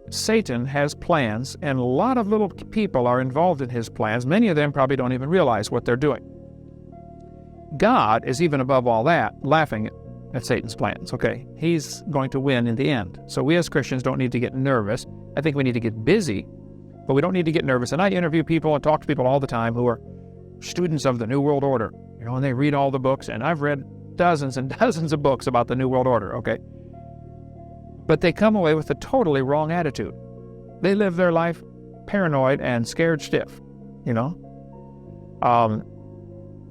Satan has plans, and a lot of little people are involved in his plans. Many of them probably don't even realize what they're doing. God is even above all that, laughing at Satan's plans, okay? He's going to win in the end. So we as Christians don't need to get nervous. I think we need to get busy, but we don't need to get nervous. And I interview people and talk to people all the time who are students of the New World Order, and they read all the books, and I've read dozens and dozens of books about the New World Order, okay? But they come away with a totally wrong attitude. They live their life paranoid and scared stiff,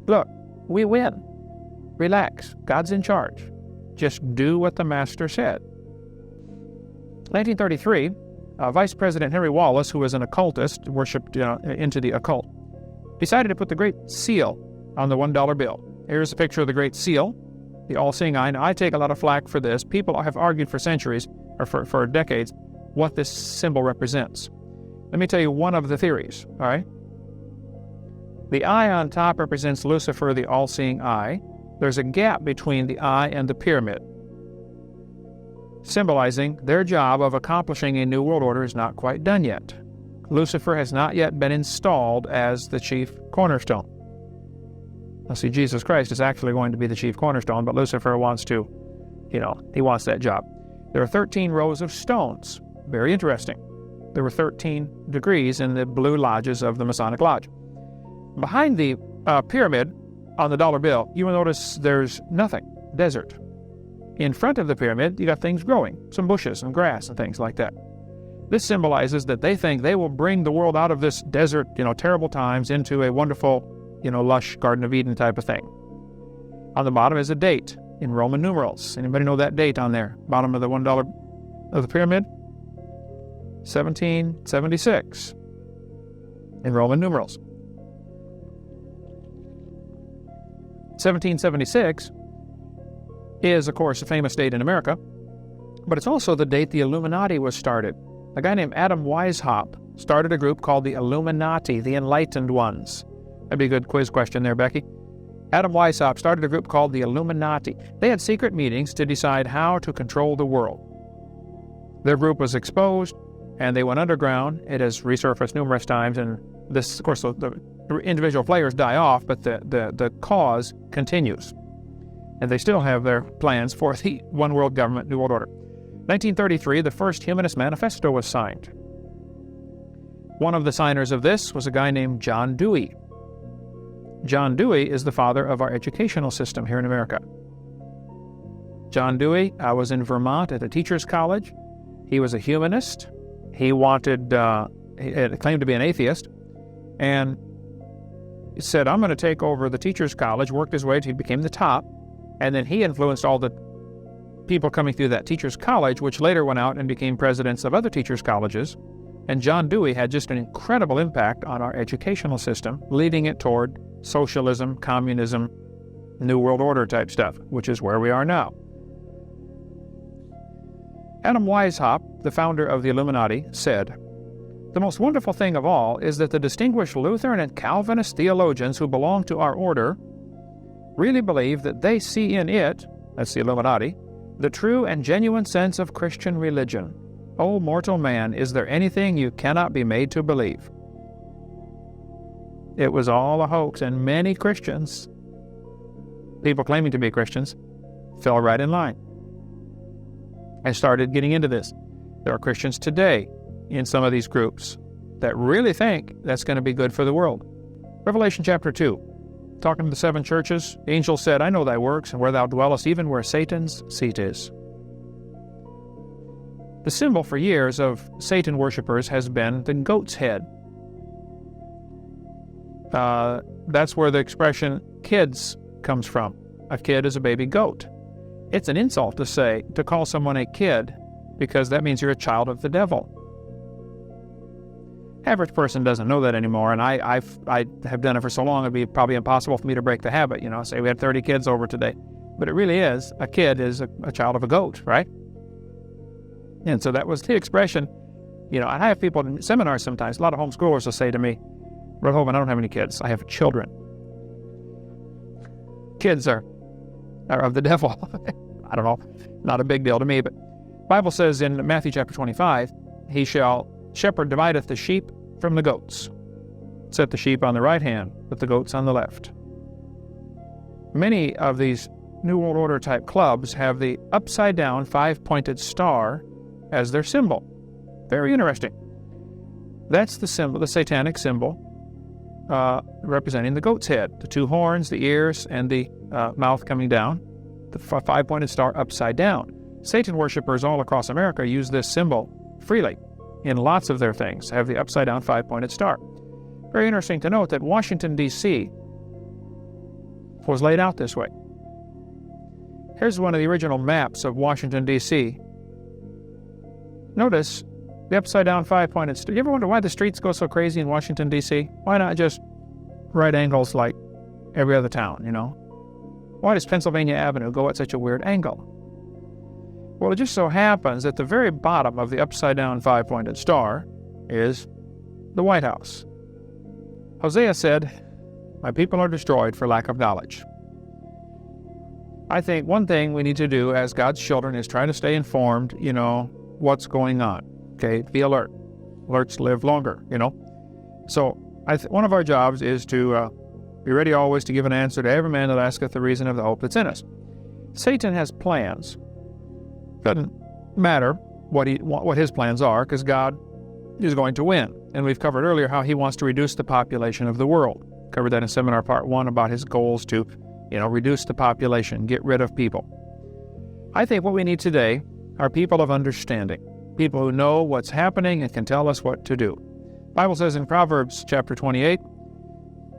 Look, we win. Relax. God's in charge. Just do what the Master said. 1933, Vice President Henry Wallace, who was an occultist, worshipped into the occult, decided to put the Great Seal on the $1 bill. Here's a picture of the Great Seal, the all-seeing eye. Now, I take a lot of flack for this. People have argued for centuries, or for decades, what this symbol represents. Let me tell you one of the theories, all right? The eye on top represents Lucifer, the all-seeing eye. There's a gap between the eye and the pyramid, symbolizing their job of accomplishing a new world order is not quite done yet. Lucifer has not yet been installed as the chief cornerstone. Now, see, Jesus Christ is actually going to be the chief cornerstone, but Lucifer wants to, he wants that job. There are 13 rows of stones. Very interesting. There were 13 degrees in the blue lodges of the Masonic Lodge. Behind the pyramid on the dollar bill, you will notice there's nothing, desert. In front of the pyramid, you got things growing, some bushes and grass and things like that. This symbolizes that they think they will bring the world out of this desert, terrible times into a wonderful, lush Garden of Eden type of thing. On the bottom is a date in Roman numerals. Anybody know that date on there? Bottom of the $1 of the pyramid? 1776 in Roman numerals. 1776 is, of course, a famous date in America, but it's also the date the Illuminati was started. A guy named Adam Weishaupt started a group called the Illuminati, the Enlightened Ones. That'd be a good quiz question there, Becky. Adam Weishaupt started a group called the Illuminati. They had secret meetings to decide how to control the world. Their group was exposed, and they went underground. It has resurfaced numerous times, and this, of course, the individual players die off, but the cause continues. And they still have their plans for the one world government, New World Order. 1933, the first Humanist Manifesto was signed. One of the signers of this was a guy named John Dewey. John Dewey is the father of our educational system here in America. John Dewey was in Vermont at a teacher's college. He was a humanist. He wanted, he claimed to be an atheist, and he said, I'm going to take over the teacher's college, worked his way until he became the top, and then he influenced all the people coming through that teacher's college, which later went out and became presidents of other teachers' colleges. And John Dewey had just an incredible impact on our educational system, leading it toward socialism, communism, New World Order type stuff, which is where we are now. Adam Weishaupt, the founder of the Illuminati, said, the most wonderful thing of all is that the distinguished Lutheran and Calvinist theologians who belong to our order really believe that they see in it, that's the Illuminati, the true and genuine sense of Christian religion. O mortal man, is there anything you cannot be made to believe? It was all a hoax, and many Christians, people claiming to be Christians, fell right in line and started getting into this. There are Christians today in some of these groups that really think that's going to be good for the world. Revelation chapter 2, talking to the 7 churches, the angel said, I know thy works, and where thou dwellest, even where Satan's seat is. The symbol for years of Satan worshipers has been the goat's head. That's where the expression kids comes from. A kid is a baby goat. It's an insult to call someone a kid, because that means you're a child of the devil. Average person doesn't know that anymore, and I have done it for so long it'd be probably impossible for me to break the habit. Say we had 30 kids over today, but it really is, a kid is a child of a goat, right? And so that was the expression. And I have people in seminars sometimes, a lot of homeschoolers will say to me, Brother Holman, I don't have any kids, I have children. Kids are of the devil. I don't know, not a big deal to me, but the Bible says in Matthew chapter 25, he shall shepherd divideth the sheep from the goats. Set the sheep on the right hand, but the goats on the left. Many of these New World Order type clubs have the upside-down 5-pointed star as their symbol. Very interesting. That's the symbol, the satanic symbol, representing the goat's head, the 2 horns, the ears, and the mouth coming down, the 5-pointed star upside down. Satan worshipers all across America use this symbol freely in lots of their things, have the upside-down 5-pointed star. Very interesting to note that Washington, D.C. was laid out this way. Here's one of the original maps of Washington, D.C. Notice the upside-down 5-pointed star. You ever wonder why the streets go so crazy in Washington, D.C.? Why not just right angles like every other town, you know? Why does Pennsylvania Avenue go at such a weird angle? Well, it just so happens that the very bottom of the upside-down 5-pointed star is the White House. Hosea said, "My people are destroyed for lack of knowledge." I think one thing we need to do as God's children is try to stay informed, what's going on. Okay, be alert. Alerts live longer, So one of our jobs is to be ready always to give an answer to every man that asketh the reason of the hope that's in us. Satan has plans. Doesn't matter what his plans are, because God is going to win. And we've covered earlier how he wants to reduce the population of the world. Covered that in seminar part 1 about his goals to, reduce the population, get rid of people. I think what we need today are people of understanding, people who know what's happening and can tell us what to do. The Bible says in Proverbs chapter 28,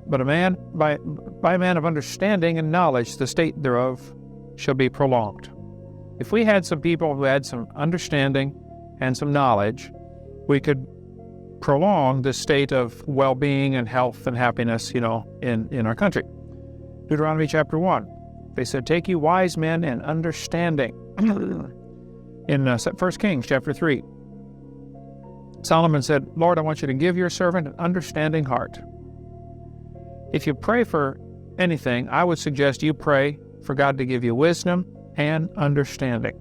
"But by a man of understanding and knowledge, the state thereof shall be prolonged." If we had some people who had some understanding and some knowledge, we could prolong the state of well-being and health and happiness, in our country. Deuteronomy chapter 1, they said, "Take you wise men and understanding." In 1 Kings chapter 3, Solomon said, "Lord, I want you to give your servant an understanding heart." If you pray for anything, I would suggest you pray for God to give you wisdom and understanding.